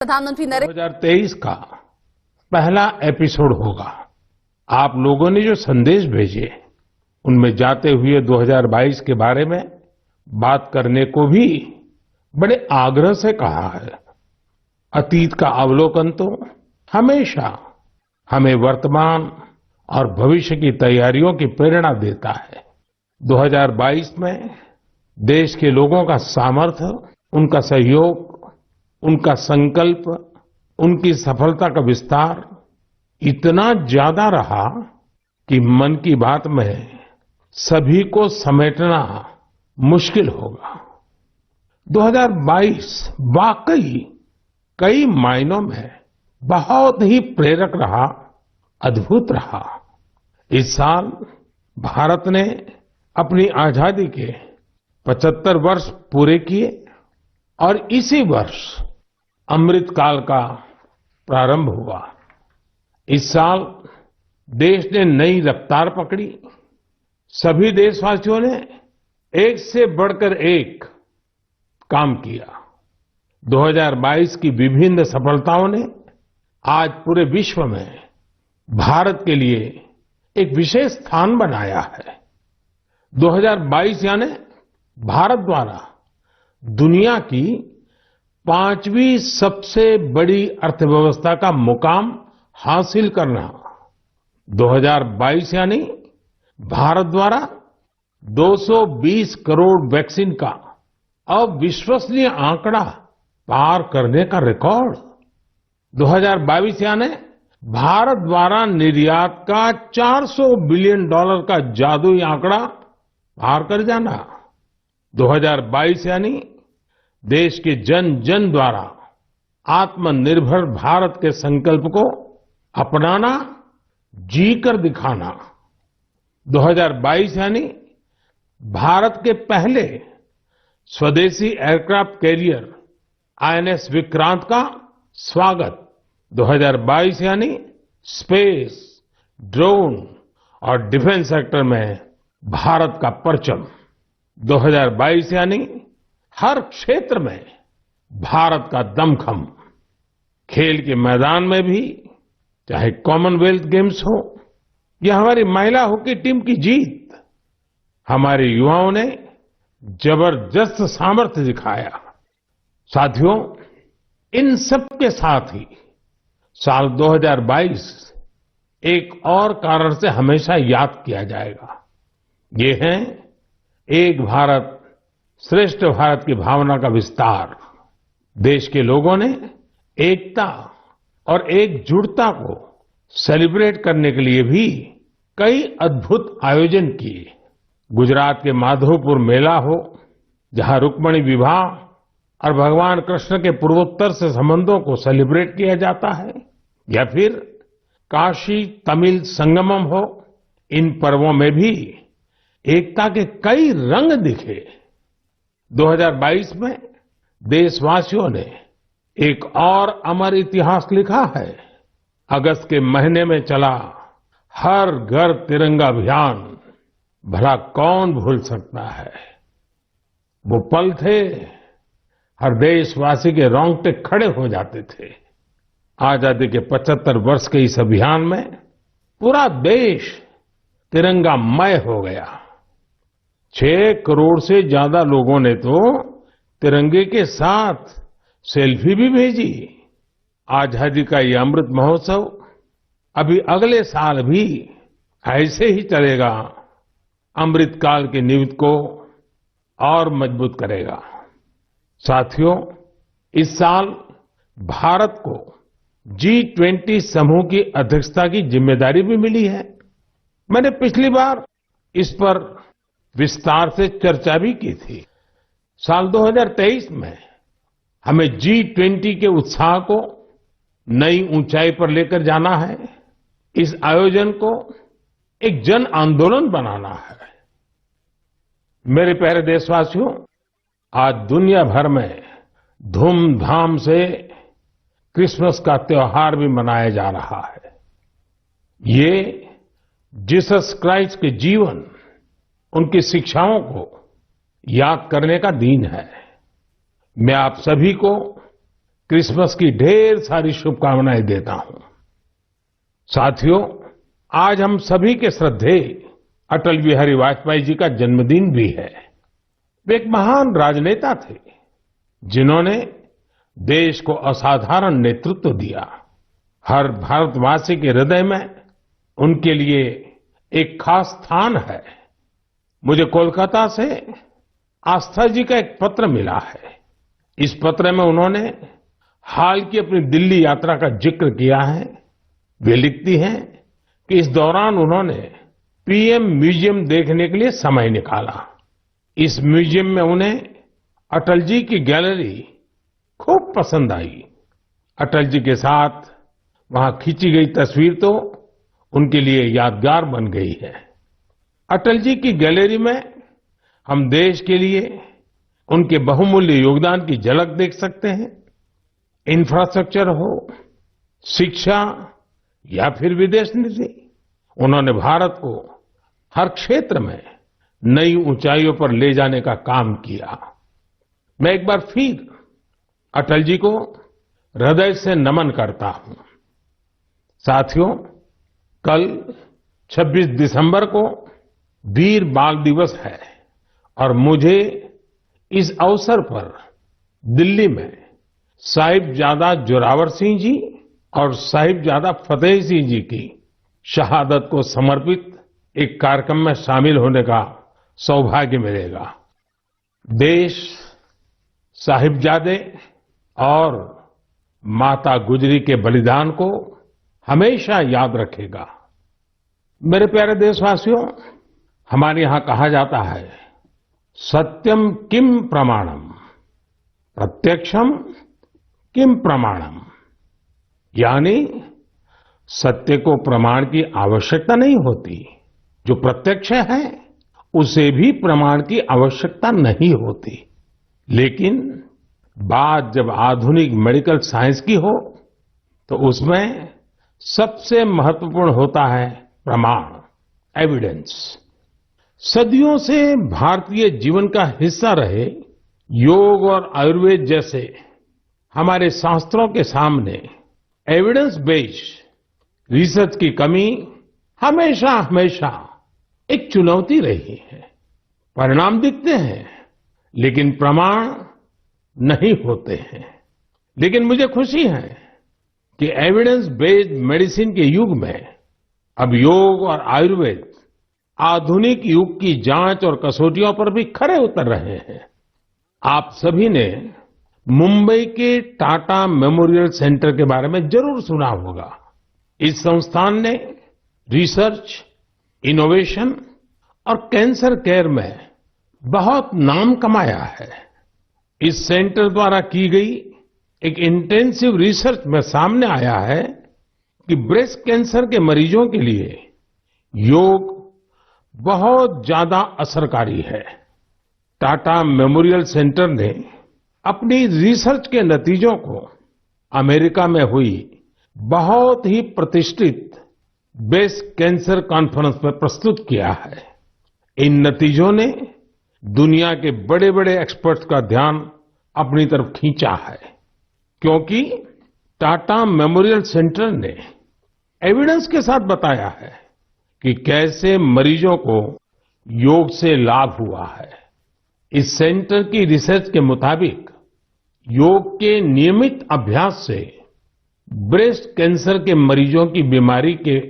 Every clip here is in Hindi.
प्रधानमंत्री नरेंद्र 2023 का पहला एपिसोड होगा। आप लोगों ने जो संदेश भेजे उनमें जाते हुए 2022 के बारे में बात करने को भी बड़े आग्रह से कहा है। अतीत का अवलोकन तो हमेशा हमें वर्तमान और भविष्य की तैयारियों की प्रेरणा देता है। 2022 में देश के लोगों का सामर्थ्य, उनका सहयोग, उनका संकल्प, उनकी सफलता का विस्तार इतना ज्यादा रहा कि मन की बात में सभी को समेटना मुश्किल होगा। 2022 वाकई कई मायनों में बहुत ही प्रेरक रहा, अद्भुत रहा। इस साल भारत ने अपनी आजादी के 75 वर्ष पूरे किए और इसी वर्ष अमृत काल का प्रारंभ हुआ। इस साल देश ने नई रफ्तार पकड़ी। सभी देशवासियों ने एक से बढ़कर एक काम किया। 2022 की विभिन्न सफलताओं ने आज पूरे विश्व में भारत के लिए एक विशेष स्थान बनाया है। 2022 यानी भारत द्वारा दुनिया की 5वीं सबसे बड़ी अर्थव्यवस्था का मुकाम हासिल करना। 2022 यानी भारत द्वारा 220 करोड़ वैक्सीन का अविश्वसनीय आंकड़ा पार करने का रिकॉर्ड। 2022 यानी भारत द्वारा निर्यात का $400 बिलियन का जादुई आंकड़ा पार कर जाना। 2022 यानी देश के जन जन द्वारा आत्मनिर्भर भारत के संकल्प को अपनाना, जीकर दिखाना। 2022 यानी भारत के पहले स्वदेशी एयरक्राफ्ट कैरियर आईएनएस विक्रांत का स्वागत। 2022 यानी स्पेस, ड्रोन और डिफेंस सेक्टर में भारत का परचम। 2022 यानी हर क्षेत्र में भारत का दमखम। खेल के मैदान में भी, चाहे कॉमनवेल्थ गेम्स हो या हमारी महिला हॉकी टीम की जीत, हमारे युवाओं ने जबरदस्त सामर्थ्य दिखाया। साथियों, इन सब के साथ ही साल 2022 एक और कारण से हमेशा याद किया जाएगा। ये है एक भारत श्रेष्ठ भारत की भावना का विस्तार। देश के लोगों ने एकता और एकजुटता को सेलिब्रेट करने के लिए भी कई अद्भुत आयोजन किए। गुजरात के माधवपुर मेला हो, जहां रुक्मिणी विवाह और भगवान कृष्ण के पूर्वोत्तर से संबंधों को सेलिब्रेट किया जाता है, या फिर काशी तमिल संगमम हो, इन पर्वों में भी एकता के कई रंग दिखे। 2022 में देशवासियों ने एक और अमर इतिहास लिखा है। अगस्त के महीने में चला हर घर तिरंगा अभियान, भला कौन भूल सकता है। वो पल थे, हर देशवासी के रोंगटे खड़े हो जाते थे। आजादी के 75 वर्ष के इस अभियान में पूरा देश तिरंगामय हो गया। 6 करोड़ से ज्यादा लोगों ने तो तिरंगे के साथ सेल्फी भी भेजी। आजादी का ये अमृत महोत्सव अभी अगले साल भी ऐसे ही चलेगा। अमृत काल की नींव को और मजबूत करेगा। साथियों, इस साल भारत को G20 समूह की अध्यक्षता की जिम्मेदारी भी मिली है। मैंने पिछली बार इस पर विस्तार से चर्चा भी की थी। साल 2023 में हमें G20 के उत्साह को नई ऊंचाई पर लेकर जाना है। इस आयोजन को एक जन आंदोलन बनाना है। मेरे प्यारे देशवासियों, आज दुनिया भर में धूमधाम से क्रिसमस का त्योहार भी मनाया जा रहा है। ये जीसस क्राइस्ट के जीवन, उनकी शिक्षाओं को याद करने का दिन है। मैं आप सभी को क्रिसमस की ढेर सारी शुभकामनाएं देता हूं। साथियों, आज हम सभी के श्रद्धेय अटल बिहारी वाजपेयी जी का जन्मदिन भी है। वे एक महान राजनेता थे जिन्होंने देश को असाधारण नेतृत्व दिया। हर भारतवासी के हृदय में उनके लिए एक खास स्थान है। मुझे कोलकाता से आस्था जी का एक पत्र मिला है। इस पत्र में उन्होंने हाल की अपनी दिल्ली यात्रा का जिक्र किया है। वे लिखती हैं कि इस दौरान उन्होंने पीएम म्यूजियम देखने के लिए समय निकाला। इस म्यूजियम में उन्हें अटल जी की गैलरी खूब पसंद आई। अटल जी के साथ वहां खींची गई तस्वीर तो उनके लिए यादगार बन गई है। अटल जी की गैलरी में हम देश के लिए उनके बहुमूल्य योगदान की झलक देख सकते हैं। इंफ्रास्ट्रक्चर हो, शिक्षा या फिर विदेश नीति, उन्होंने भारत को हर क्षेत्र में नई ऊंचाइयों पर ले जाने का काम किया। मैं एक बार फिर अटल जी को हृदय से नमन करता हूं। साथियों, कल 26 दिसंबर को वीर बाल दिवस है और मुझे इस अवसर पर दिल्ली में साहिबजादा जोरावर सिंह जी और साहिबजादा फतेह सिंह जी की शहादत को समर्पित एक कार्यक्रम में शामिल होने का सौभाग्य मिलेगा। देश साहिबजादे और माता गुजरी के बलिदान को हमेशा याद रखेगा। मेरे प्यारे देशवासियों, हमारे यहां कहा जाता है, सत्यम किम प्रमाणम, प्रत्यक्षम किम प्रमाणम, यानी सत्य को प्रमाण की आवश्यकता नहीं होती। जो प्रत्यक्ष है उसे भी प्रमाण की आवश्यकता नहीं होती। लेकिन बात जब आधुनिक मेडिकल साइंस की हो तो उसमें सबसे महत्वपूर्ण होता है प्रमाण, एविडेंस। सदियों से भारतीय जीवन का हिस्सा रहे योग और आयुर्वेद जैसे हमारे शास्त्रों के सामने एविडेंस बेस्ड रिसर्च की कमी हमेशा हमेशा एक चुनौती रही है। परिणाम दिखते हैं लेकिन प्रमाण नहीं होते हैं। लेकिन मुझे खुशी है कि एविडेंस बेस्ड मेडिसिन के युग में अब योग और आयुर्वेद आधुनिक युग की जांच और कसौटियों पर भी खरे उतर रहे हैं। आप सभी ने मुंबई के टाटा मेमोरियल सेंटर के बारे में जरूर सुना होगा। इस संस्थान ने रिसर्च, इनोवेशन और कैंसर केयर में बहुत नाम कमाया है। इस सेंटर द्वारा की गई एक इंटेंसिव रिसर्च में सामने आया है कि ब्रेस्ट कैंसर के मरीजों के लिए योग बहुत ज्यादा असरकारी है। टाटा मेमोरियल सेंटर ने अपनी रिसर्च के नतीजों को अमेरिका में हुई बहुत ही प्रतिष्ठित ब्रेस्ट कैंसर कॉन्फ्रेंस में प्रस्तुत किया है। इन नतीजों ने दुनिया के बड़े बड़े एक्सपर्ट्स का ध्यान अपनी तरफ खींचा है, क्योंकि टाटा मेमोरियल सेंटर ने एविडेंस के साथ बताया है कि कैसे मरीजों को योग से लाभ हुआ है। इस सेंटर की रिसर्च के मुताबिक योग के नियमित अभ्यास से ब्रेस्ट कैंसर के मरीजों की बीमारी के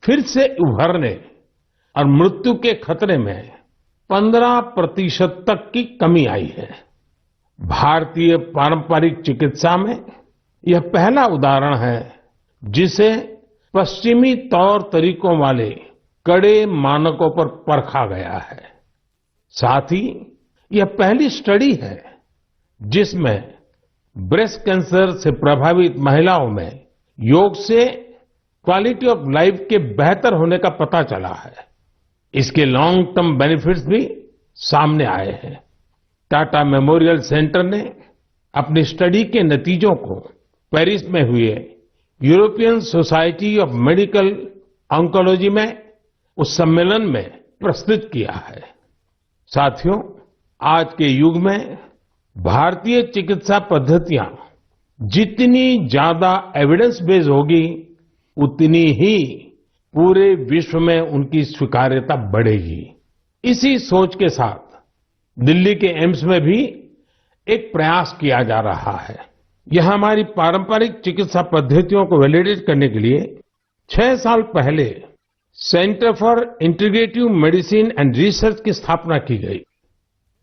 फिर से उभरने और मृत्यु के खतरे में 15% तक की कमी आई है। भारतीय पारंपरिक चिकित्सा में यह पहला उदाहरण है जिसे पश्चिमी तौर तरीकों वाले कड़े मानकों पर परखा गया है। साथ ही यह पहली स्टडी है जिसमें ब्रेस्ट कैंसर से प्रभावित महिलाओं में योग से क्वालिटी ऑफ लाइफ के बेहतर होने का पता चला है। इसके लॉन्ग टर्म बेनिफिट्स भी सामने आए हैं। टाटा मेमोरियल सेंटर ने अपनी स्टडी के नतीजों को पेरिस में हुए European society of medical oncology में उस सम्मेलन में प्रस्तुत किया है। साथियों, आज के युग में भारतीय चिकित्सा पद्धतियां जितनी ज्यादा एविडेंस बेस होगी उतनी ही पूरे विश्व में उनकी स्वीकार्यता बढ़ेगी। इसी सोच के साथ दिल्ली के एम्स में भी एक प्रयास किया जा रहा है। यहां हमारी पारंपरिक चिकित्सा पद्धतियों को वैलिडेट करने के लिए 6 साल पहले centre for integrative medicine and research की स्थापना की गई।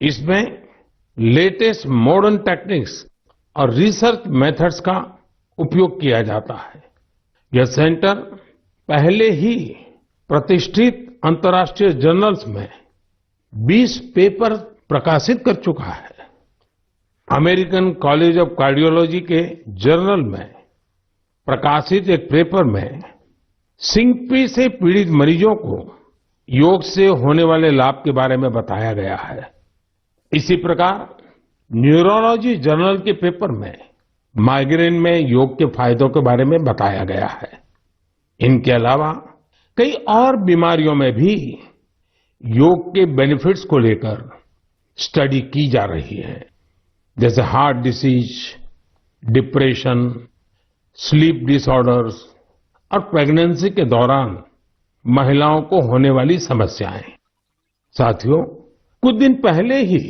इसमें लेटेस्ट मॉडर्न टेक्निक्स और रिसर्च मेथड्स का उपयोग किया जाता है। यह सेंटर पहले ही प्रतिष्ठित अंतर्राष्ट्रीय जर्नल्स में 20 पेपर प्रकाशित कर चुका है। अमेरिकन कॉलेज ऑफ कार्डियोलॉजी के जर्नल में प्रकाशित एक पेपर में सिंकपी से पीड़ित मरीजों को योग से होने वाले लाभ के बारे में बताया गया है। इसी प्रकार न्यूरोलॉजी जर्नल के पेपर में माइग्रेन में योग के फायदों के बारे में बताया गया है। इनके अलावा कई और बीमारियों में भी योग के बेनिफिट्स को लेकर स्टडी की जा रही है, जैसे heart disease, depression, sleep disorders और प्रेगनेंसी के दौरान महिलाओं को होने वाली समस्याएं। साथियों, कुछ दिन पहले ही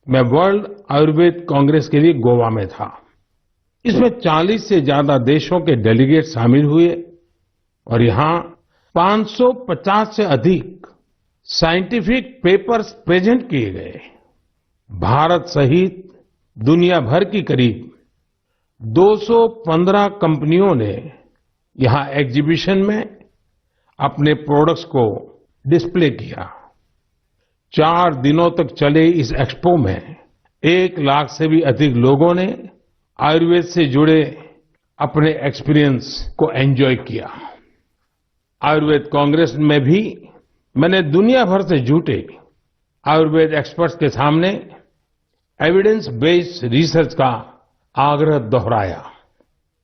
मैं वर्ल्ड आयुर्वेद कांग्रेस के लिए गोवा में था। इसमें 40 से ज्यादा देशों के डेलीगेट शामिल हुए और यहां 550 से अधिक साइंटिफिक पेपर्स प्रेजेंट किए गए। भारत सहित दुनिया भर की करीब 215 कंपनियों ने यहां एग्जीबिशन में अपने प्रोडक्ट्स को डिस्प्ले किया। 4 दिनों तक चले इस एक्सपो में 1 लाख से भी अधिक लोगों ने आयुर्वेद से जुड़े अपने एक्सपीरियंस को एंजॉय किया। आयुर्वेद कांग्रेस में भी मैंने दुनिया भर से जुटे आयुर्वेद एक्सपर्ट्स के सामने एविडेंस बेस्ड रिसर्च का आग्रह दोहराया।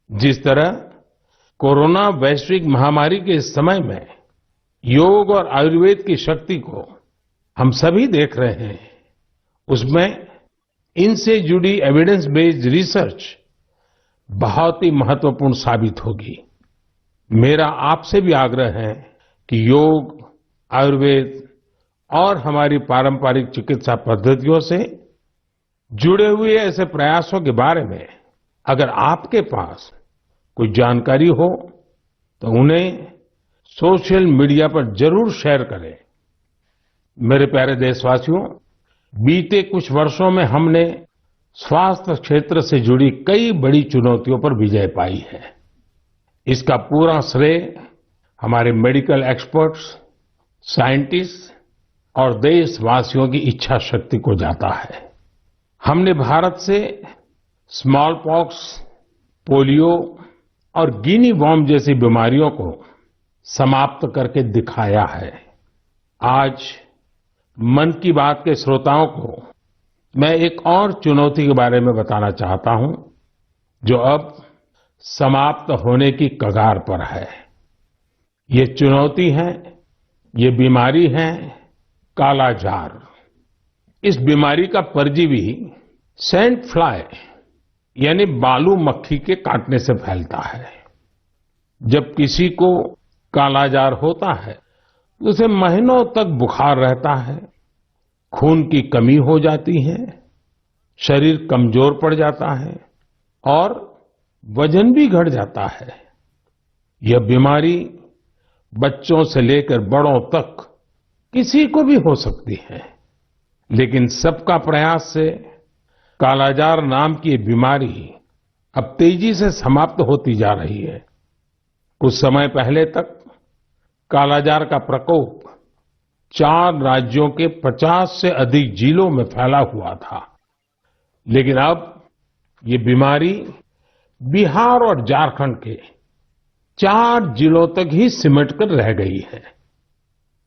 जिस तरह कोरोना वैश्विक महामारी के इस समय में योग और आयुर्वेद की शक्ति को हम सभी देख रहे हैं, उसमें इनसे जुड़ी एविडेंस बेस्ड रिसर्च बहुत ही महत्वपूर्ण साबित होगी। मेरा आपसे भी आग्रह है कि योग, आयुर्वेद और हमारी पारंपरिक चिकित्सा पद्धतियों से जुड़े हुए ऐसे प्रयासों के बारे में अगर आपके पास कोई जानकारी हो तो उन्हें सोशल मीडिया पर जरूर शेयर करें। मेरे प्यारे देशवासियों, बीते कुछ वर्षों में हमने स्वास्थ्य क्षेत्र से जुड़ी कई बड़ी चुनौतियों पर विजय पाई है। इसका पूरा श्रेय हमारे मेडिकल एक्सपर्ट्स, साइंटिस्ट और देशवासियों की इच्छा शक्ति को जाता है। हमने भारत से स्मॉल पॉक्स, पोलियो और गिनी वॉर्म जैसी बीमारियों को समाप्त करके दिखाया है। आज मन की बात के श्रोताओं को मैं एक और चुनौती के बारे में बताना चाहता हूं, जो अब समाप्त होने की कगार पर है। ये चुनौती है, ये बीमारी है कालाजार। इस बीमारी का परजीवी सैंड फ्लाई यानी बालू मक्खी के काटने से फैलता है। जब किसी को कालाजार होता है तो उसे महीनों तक बुखार रहता है, खून की कमी हो जाती है, शरीर कमजोर पड़ जाता है और वजन भी घट जाता है। यह बीमारी बच्चों से लेकर बड़ों तक किसी को भी हो सकती है, लेकिन सबका प्रयास से कालाजार नाम की ये बीमारी अब तेजी से समाप्त होती जा रही है। कुछ समय पहले तक कालाजार का प्रकोप 4 राज्यों के 50 से अधिक जिलों में फैला हुआ था, लेकिन अब ये बीमारी बिहार और झारखंड के 4 जिलों तक ही सिमटकर रह गई है।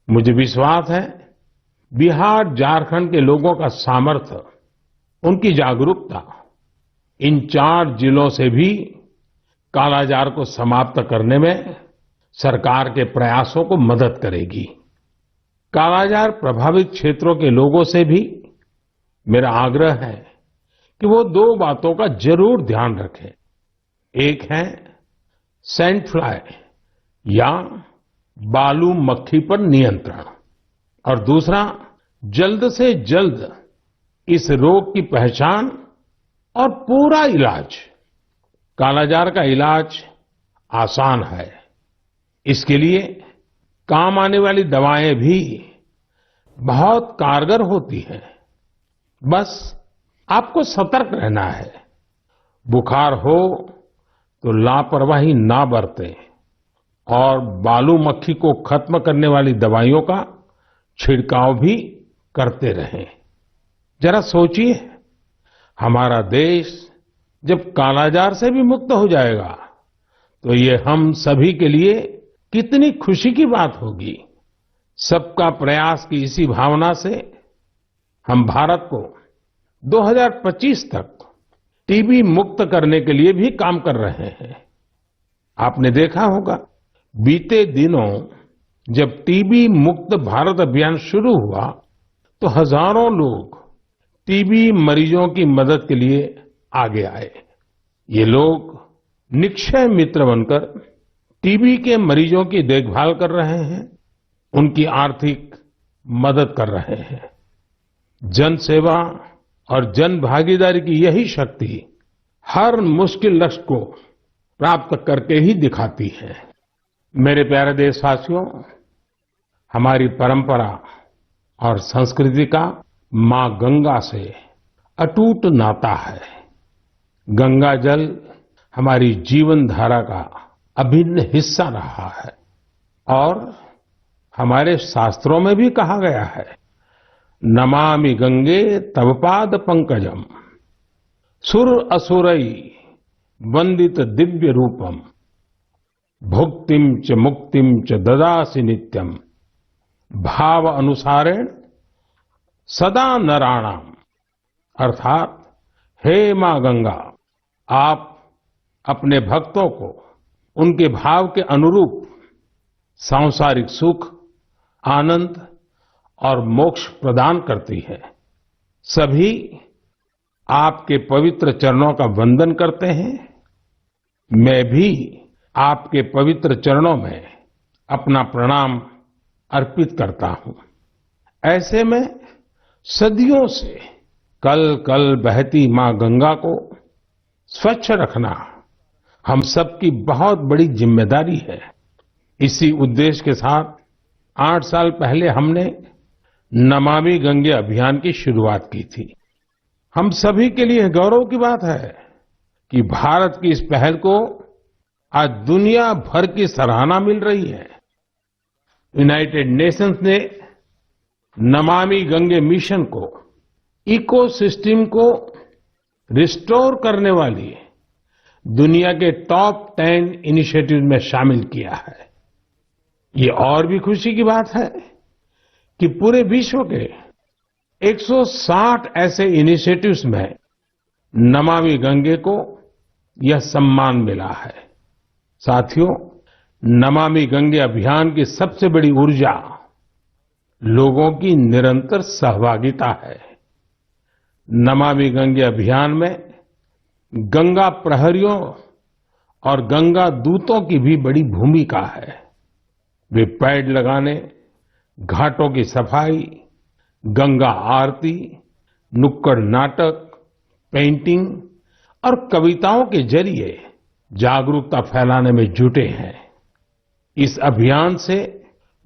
मुझे विश्वास है बिहार, झारखंड के लोगों का सामर्थ्य, उनकी जागरूकता इन 4 जिलों से भी कालाजार को समाप्त करने में सरकार के प्रयासों को मदद करेगी। कालाजार प्रभावित क्षेत्रों के लोगों से भी मेरा आग्रह है कि वो दो बातों का जरूर ध्यान रखें। एक है सैंड फ्लाई या बालू मक्खी पर नियंत्रण, और दूसरा जल्द से जल्द इस रोग की पहचान और पूरा इलाज। कालाजार का इलाज आसान है। इसके लिए काम आने वाली दवाएं भी बहुत कारगर होती हैं। बस आपको सतर्क रहना है। बुखार हो तो लापरवाही ना बरतें और बालू मक्खी को खत्म करने वाली दवाइयों का छिड़काव भी करते रहें। जरा सोचिए, हमारा देश जब कालाजार से भी मुक्त हो जाएगा तो ये हम सभी के लिए कितनी खुशी की बात होगी। सबका प्रयास की इसी भावना से हम भारत को 2025 तक टीबी मुक्त करने के लिए भी काम कर रहे हैं। आपने देखा होगा, बीते दिनों जब टीबी मुक्त भारत अभियान शुरू हुआ तो हजारों लोग टीबी मरीजों की मदद के लिए आगे आए। ये लोग निक्षय मित्र बनकर टीबी के मरीजों की देखभाल कर रहे हैं, उनकी आर्थिक मदद कर रहे हैं। जन सेवा और जन भागीदारी की यही शक्ति हर मुश्किल लक्ष्य को प्राप्त करके ही दिखाती है। मेरे प्यारे देशवासियों, हमारी परंपरा और संस्कृति का मां गंगा से अटूट नाता है। गंगा जल हमारी जीवन धारा का अभिन्न हिस्सा रहा है और हमारे शास्त्रों में भी कहा गया है, नमामि गंगे तव पाद पंकजम सुर असुरई वंदित दिव्य रूपम भुक्तिम च मुक्तिम च ददासि नित्यम भाव अनुसारेण सदा नराणाम। अर्थात हे मां गंगा, आप अपने भक्तों को उनके भाव के अनुरूप सांसारिक सुख, आनंद और मोक्ष प्रदान करती है। सभी आपके पवित्र चरणों का वंदन करते हैं। मैं भी आपके पवित्र चरणों में अपना प्रणाम अर्पित करता हूं। ऐसे में सदियों से कल कल बहती मां गंगा को स्वच्छ रखना हम सबकी बहुत बड़ी जिम्मेदारी है। इसी उद्देश्य के साथ 8 साल पहले हमने नमामि गंगे अभियान की शुरुआत की थी। हम सभी के लिए गौरव की बात है कि भारत की इस पहल को आज दुनिया भर की सराहना मिल रही है। यूनाइटेड नेशंस ने नमामि गंगे मिशन को इकोसिस्टम को रिस्टोर करने वाली दुनिया के टॉप 10 इनिशिएटिव में शामिल किया है। ये और भी खुशी की बात है कि पूरे विश्व के 160 ऐसे इनिशिएटिव्स में नमामि गंगे को यह सम्मान मिला है। साथियों, नमामि गंगे अभियान की सबसे बड़ी ऊर्जा लोगों की निरंतर सहभागिता है। नमामि गंगे अभियान में गंगा प्रहरियों और गंगा दूतों की भी बड़ी भूमिका है। वे पेड़ लगाने, घाटों की सफाई, गंगा आरती, नुक्कड़ नाटक, पेंटिंग और कविताओं के जरिए जागरूकता फैलाने में जुटे हैं। इस अभियान से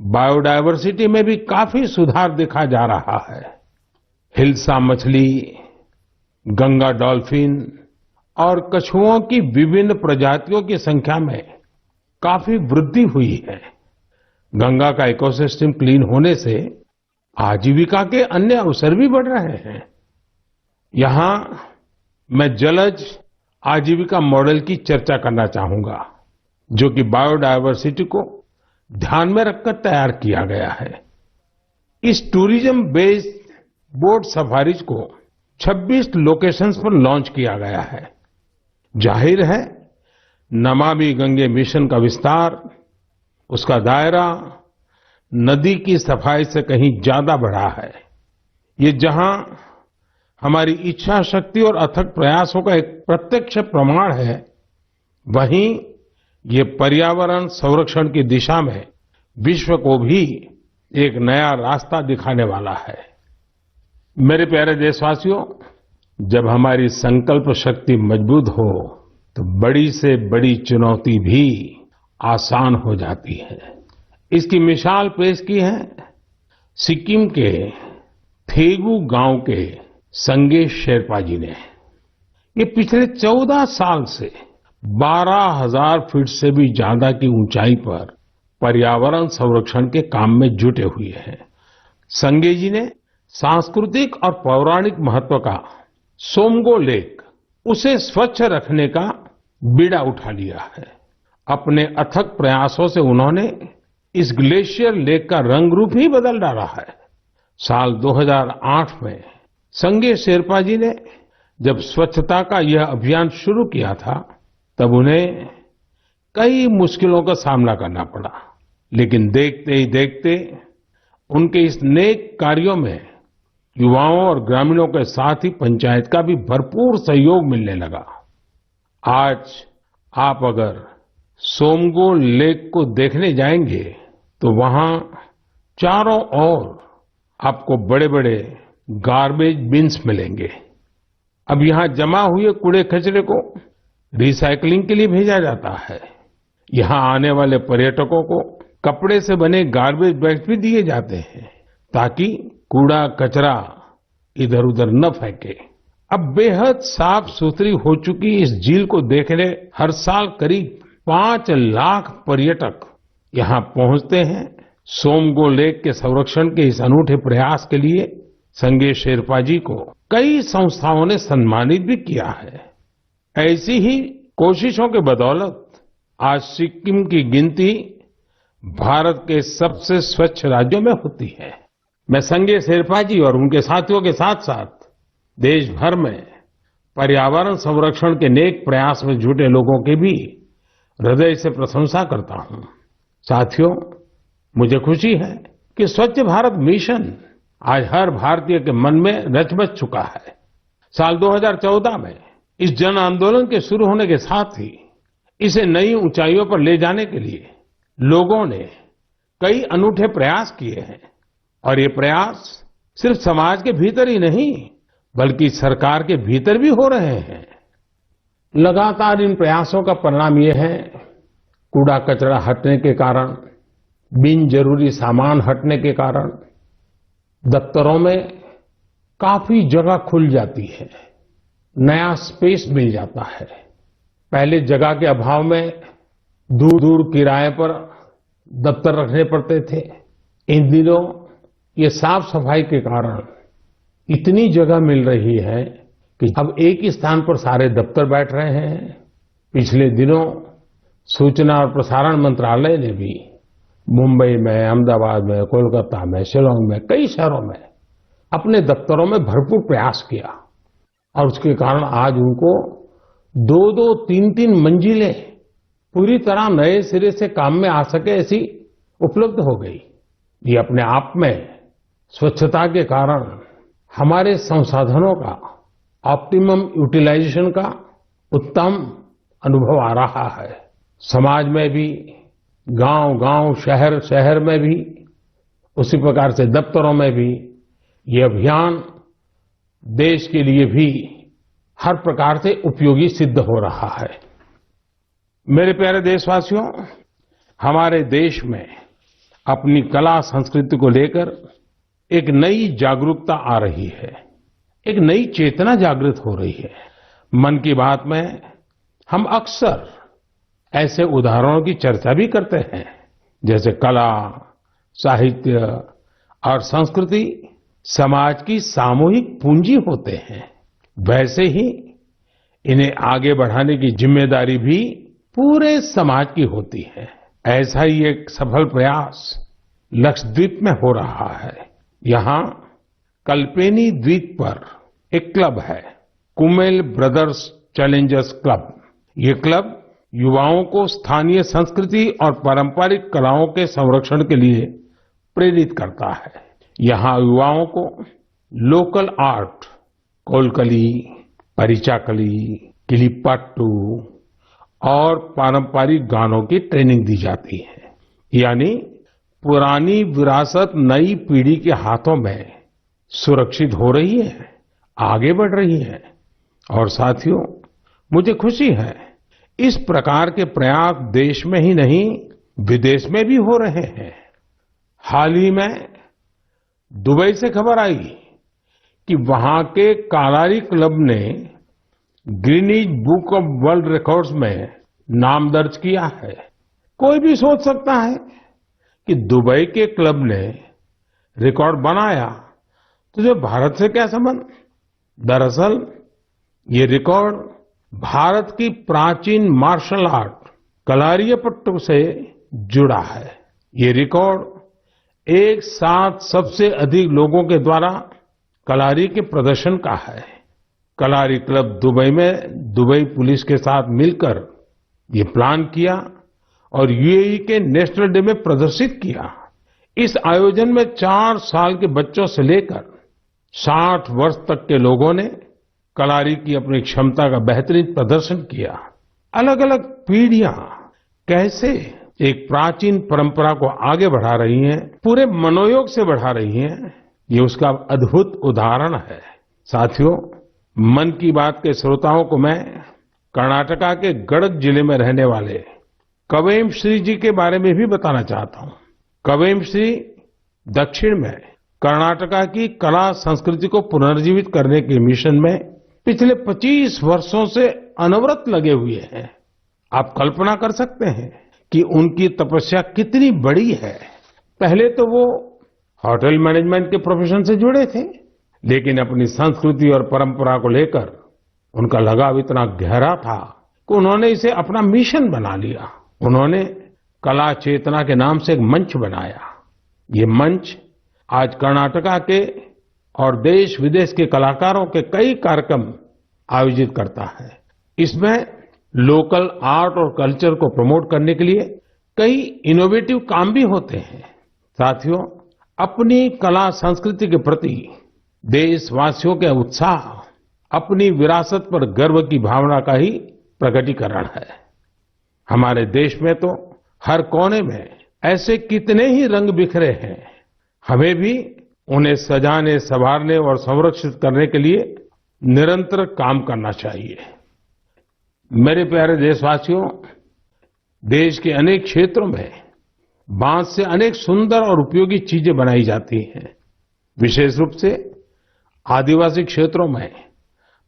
बायोडायवर्सिटी में भी काफी सुधार देखा जा रहा है। हिल्सा मछली, गंगा डॉल्फिन और कछुओं की विभिन्न प्रजातियों की संख्या में काफी वृद्धि हुई है। गंगा का इकोसिस्टम क्लीन होने से आजीविका के अन्य अवसर भी बढ़ रहे हैं। यहां मैं जलज आजीविका मॉडल की चर्चा करना चाहूंगा, जो कि बायोडायवर्सिटी को ध्यान में रखकर तैयार किया गया है। इस टूरिज्म बेस्ड बोट सफारीज को 26 लोकेशंस पर लॉन्च किया गया है। जाहिर है, नमामि गंगे मिशन का विस्तार, उसका दायरा नदी की सफाई से कहीं ज्यादा बढ़ा है। ये जहां हमारी इच्छा शक्ति और अथक प्रयासों का एक प्रत्यक्ष प्रमाण है, वहीं ये पर्यावरण संरक्षण की दिशा में विश्व को भी एक नया रास्ता दिखाने वाला है। मेरे प्यारे देशवासियों, जब हमारी संकल्प शक्ति मजबूत हो तो बड़ी से बड़ी चुनौती भी आसान हो जाती है। इसकी मिसाल पेश की है सिक्किम के थेगू गांव के संगे शेरपा जी ने। ये पिछले 14 साल से 12,000 फीट से भी ज्यादा की ऊंचाई पर पर्यावरण संरक्षण के काम में जुटे हुए हैं। संगे जी ने सांस्कृतिक और पौराणिक महत्व का सोमगो लेक, उसे स्वच्छ रखने का बीड़ा उठा लिया है। अपने अथक प्रयासों से उन्होंने इस ग्लेशियर लेक का रंग रूप ही बदल डाला है। साल 2008 में संगे शेरपा जी ने जब स्वच्छता का यह अभियान शुरू किया था, तब उन्हें कई मुश्किलों का सामना करना पड़ा, लेकिन देखते ही देखते उनके इस नेक कार्यों में युवाओं और ग्रामीणों के साथ ही पंचायत का भी भरपूर सहयोग मिलने लगा। आज आप अगर सोमगो लेक को देखने जाएंगे तो वहां चारों ओर आपको बड़े बड़े गार्बेज बिन्स मिलेंगे। अब यहां जमा हुए कूड़े कचरे को रिसाइकलिंग के लिए भेजा जाता है। यहां आने वाले पर्यटकों को कपड़े से बने गार्बेज बैग्स भी दिए जाते हैं, ताकि कूड़ा कचरा इधर उधर न फेंके। अब बेहद साफ सुथरी हो चुकी इस झील को देखने हर साल करीब 5 लाख पर्यटक यहां पहुंचते हैं। सोमगो लेक के संरक्षण के इस अनूठे प्रयास के लिए संगे शेरपा जी को कई संस्थाओं ने सम्मानित भी किया है। ऐसी ही कोशिशों के बदौलत आज सिक्किम की गिनती भारत के सबसे स्वच्छ राज्यों में होती है। मैं संगे शेरपा जी और उनके साथियों के साथ साथ देश भर में पर्यावरण संरक्षण के नेक प्रयास में जुटे लोगों की भी हृदय से प्रशंसा करता हूं। साथियों, मुझे खुशी है कि स्वच्छ भारत मिशन आज हर भारतीय के मन में रच बस चुका है। साल 2014 में इस जन आंदोलन के शुरू होने के साथ ही इसे नई ऊंचाइयों पर ले जाने के लिए लोगों ने कई अनूठे प्रयास किए हैं, और ये प्रयास सिर्फ समाज के भीतर ही नहीं बल्कि सरकार के भीतर भी हो रहे हैं। लगातार इन प्रयासों का परिणाम ये है, कूड़ा कचरा हटने के कारण, बिन जरूरी सामान हटने के कारण दफ्तरों में काफी जगह खुल जाती है, नया स्पेस मिल जाता है। पहले जगह के अभाव में दूर दूर किराए पर दफ्तर रखने पड़ते थे। इन दिनों ये साफ सफाई के कारण इतनी जगह मिल रही है कि अब एक ही स्थान पर सारे दफ्तर बैठ रहे हैं। पिछले दिनों सूचना और प्रसारण मंत्रालय ने भी मुंबई में, अहमदाबाद में, कोलकाता में, शिलांग में, कई शहरों में अपने दफ्तरों में भरपूर प्रयास किया, और उसके कारण आज उनको 2-2, 3-3 मंजिलें पूरी तरह नए सिरे से काम में आ सके ऐसी उपलब्ध हो गई। ये अपने आप में स्वच्छता के कारण हमारे संसाधनों का ऑप्टिमम यूटिलाइजेशन का उत्तम अनुभव आ रहा है। समाज में भी, गांव-गांव, शहर-शहर में भी, उसी प्रकार से दफ्तरों में भी ये अभियान देश के लिए भी हर प्रकार से उपयोगी सिद्ध हो रहा है। मेरे प्यारे देशवासियों, हमारे देश में अपनी कला संस्कृति को लेकर एक नई जागरूकता आ रही है, एक नई चेतना जागृत हो रही है। मन की बात में हम अक्सर ऐसे उदाहरणों की चर्चा भी करते हैं, जैसे कला, साहित्य और संस्कृति समाज की सामूहिक पूंजी होते हैं। वैसे ही इन्हें आगे बढ़ाने की जिम्मेदारी भी पूरे समाज की होती है। ऐसा ही एक सफल प्रयास लक्षद्वीप में हो रहा है। यहाँ कल्पेनी द्वीप पर एक क्लब है, कुमेल ब्रदर्स चैलेंजर्स क्लब। ये क्लब युवाओं को स्थानीय संस्कृति और पारंपरिक कलाओं के संरक्षण के लिए प्रेरित करता है। यहाँ युवाओं को लोकल आर्ट, कोलकली, परिचाकली, किलिपाट्टू और पारंपरिक गानों की ट्रेनिंग दी जाती है। यानी पुरानी विरासत नई पीढ़ी के हाथों में सुरक्षित हो रही है, आगे बढ़ रही है। और साथियों, मुझे खुशी है इस प्रकार के प्रयास देश में ही नहीं विदेश में भी हो रहे हैं। हाल ही में दुबई से खबर आई कि वहां के कलारी क्लब ने Guinness book of world records में नाम दर्ज किया है। कोई भी सोच सकता है कि दुबई के क्लब ने रिकॉर्ड बनाया तो जो भारत से क्या संबंध। दरअसल ये रिकॉर्ड भारत की प्राचीन मार्शल आर्ट कलारियापट्टू से जुड़ा है। ये रिकॉर्ड एक साथ सबसे अधिक लोगों के द्वारा कलारी के प्रदर्शन का है। कलारी क्लब दुबई में दुबई पुलिस के साथ मिलकर ये प्लान किया और यूएई के नेशनल डे में प्रदर्शित किया। इस आयोजन में 4 साल के बच्चों से लेकर 60 वर्ष तक के लोगों ने कलारी की अपनी क्षमता का बेहतरीन प्रदर्शन किया। अलग अलग पीढ़ियां कैसे एक प्राचीन परंपरा को आगे बढ़ा रही हैं, पूरे मनोयोग से बढ़ा रही हैं, ये उसका अद्भुत उदाहरण है। साथियों, मन की बात के श्रोताओं को मैं कर्नाटका के गडक जिले में रहने वाले कवेम श्री जी के बारे में भी बताना चाहता हूं। कवेम श्री दक्षिण में कर्नाटका की कला संस्कृति को पुनर्जीवित करने के मिशन में पिछले 25 वर्षों से अनवरत लगे हुए हैं। आप कल्पना कर सकते हैं कि उनकी तपस्या कितनी बड़ी है। पहले तो वो होटल मैनेजमेंट के प्रोफेशन से जुड़े थे, लेकिन अपनी संस्कृति और परंपरा को लेकर उनका लगाव इतना गहरा था कि उन्होंने इसे अपना मिशन बना लिया। उन्होंने कला चेतना के नाम से एक मंच बनाया। ये मंच आज कर्नाटका के और देश विदेश के कलाकारों के कई कार्यक्रम आयोजित करता है। इसमें लोकल आर्ट और कल्चर को प्रमोट करने के लिए कई इनोवेटिव काम भी होते हैं। साथियों, अपनी कला संस्कृति के प्रति देशवासियों के उत्साह अपनी विरासत पर गर्व की भावना का ही प्रकटीकरण है। हमारे देश में तो हर कोने में ऐसे कितने ही रंग बिखरे हैं। हमें भी उन्हें सजाने, संवारने और संरक्षित करने के लिए निरंतर काम करना चाहिए। मेरे प्यारे देशवासियों, देश के अनेक क्षेत्रों में बांस से अनेक सुंदर और उपयोगी चीजें बनाई जाती हैं। विशेष रूप से आदिवासी क्षेत्रों में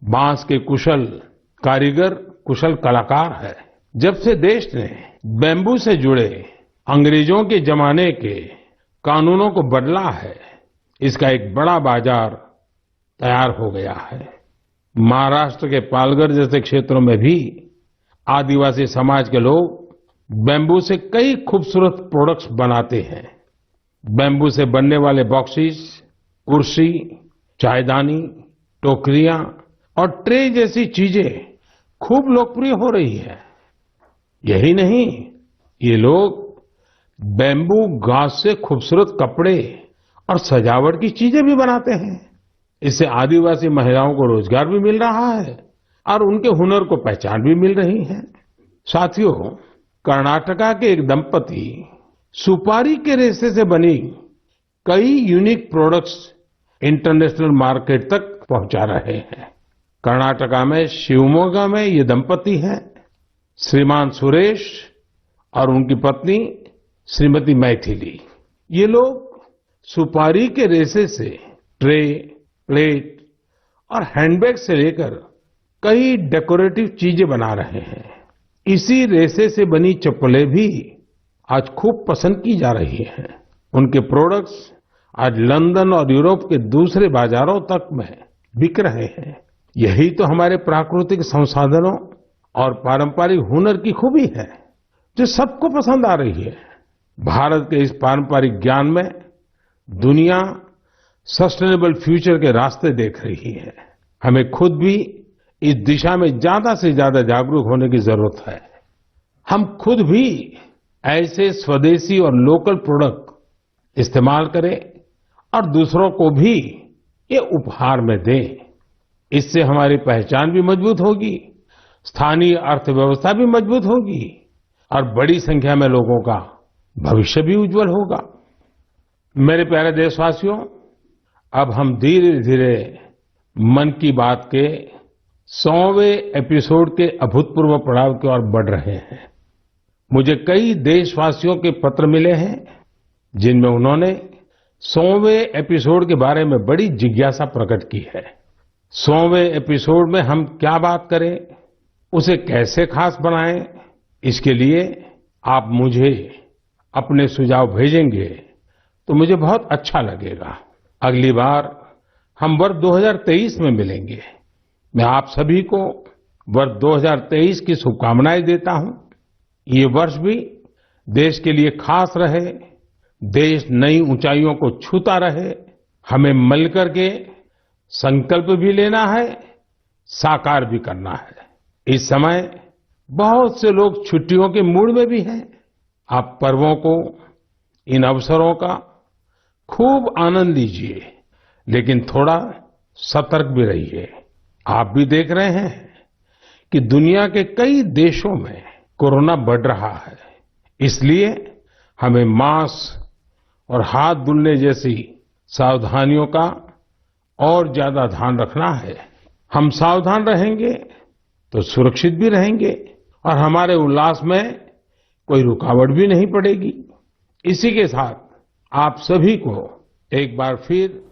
बांस के कुशल कारीगर कुशल कलाकार है। जब से देश ने बैम्बू से जुड़े अंग्रेजों के जमाने के कानूनों को बदला है, इसका एक बड़ा बाजार तैयार हो गया है। महाराष्ट्र के पालघर जैसे क्षेत्रों में भी आदिवासी समाज के लोग बैम्बू से कई खूबसूरत प्रोडक्ट्स बनाते हैं। बैम्बू से बनने वाले बॉक्सेस, कुर्सी, चायदानी, टोकरियां और ट्रे जैसी चीजें खूब लोकप्रिय हो रही है। यही नहीं, ये लोग बैम्बू घास से खूबसूरत कपड़े और सजावट की चीजें भी बनाते हैं। इससे आदिवासी महिलाओं को रोजगार भी मिल रहा है और उनके हुनर को पहचान भी मिल रही है। साथियों, कर्नाटका के एक दंपति सुपारी के रेशे से बनी कई यूनिक प्रोडक्ट्स इंटरनेशनल मार्केट तक पहुंचा रहे हैं। कर्नाटका में शिवमोगा में ये दंपति हैं, श्रीमान सुरेश और उनकी पत्नी श्रीमती मैथिली। ये लोग सुपारी के रेशे से ट्रे, प्लेट और हैंडबैग से लेकर कई डेकोरेटिव चीजें बना रहे हैं। इसी रेशे से बनी चप्पलें भी आज खूब पसंद की जा रही हैं। उनके प्रोडक्ट्स आज लंदन और यूरोप के दूसरे बाजारों तक में बिक रहे हैं। यही तो हमारे प्राकृतिक संसाधनों और पारंपरिक हुनर की खूबी है, जो सबको पसंद आ रही है। भारत के इस पारंपरिक ज्ञान में दुनिया सस्टेनेबल फ्यूचर के रास्ते देख रही है। हमें खुद भी इस दिशा में ज्यादा से ज्यादा जागरूक होने की जरूरत है। हम खुद भी ऐसे स्वदेशी और लोकल प्रोडक्ट इस्तेमाल करें और दूसरों को भी ये उपहार में दें। इससे हमारी पहचान भी मजबूत होगी, स्थानीय अर्थव्यवस्था भी मजबूत होगी और बड़ी संख्या में लोगों का भविष्य भी उज्जवल होगा। मेरे प्यारे देशवासियों, अब हम धीरे धीरे मन की बात के 100वें एपिसोड के अभूतपूर्व पड़ाव की ओर बढ़ रहे हैं। मुझे कई देशवासियों के पत्र मिले हैं जिनमें उन्होंने 100वें एपिसोड के बारे में बड़ी जिज्ञासा प्रकट की है। 100वें एपिसोड में हम क्या बात करें, उसे कैसे खास बनाएं, इसके लिए आप मुझे अपने सुझाव भेजेंगे तो मुझे बहुत अच्छा लगेगा। अगली बार हम वर्ष 2023 में मिलेंगे। मैं आप सभी को वर्ष 2023 की शुभकामनाएं देता हूं। ये वर्ष भी देश के लिए खास रहे, देश नई ऊंचाइयों को छूता रहे। हमें मिलकर के संकल्प भी लेना है, साकार भी करना है। इस समय बहुत से लोग छुट्टियों के मूड में भी हैं। आप पर्वों को, इन अवसरों का खूब आनंद लीजिए, लेकिन थोड़ा सतर्क भी रहिए। आप भी देख रहे हैं कि दुनिया के कई देशों में कोरोना बढ़ रहा है। इसलिए हमें मास्क और हाथ धुलने जैसी सावधानियों का और ज्यादा ध्यान रखना है। हम सावधान रहेंगे तो सुरक्षित भी रहेंगे और हमारे उल्लास में कोई रुकावट भी नहीं पड़ेगी। इसी के साथ आप सभी को एक बार फिर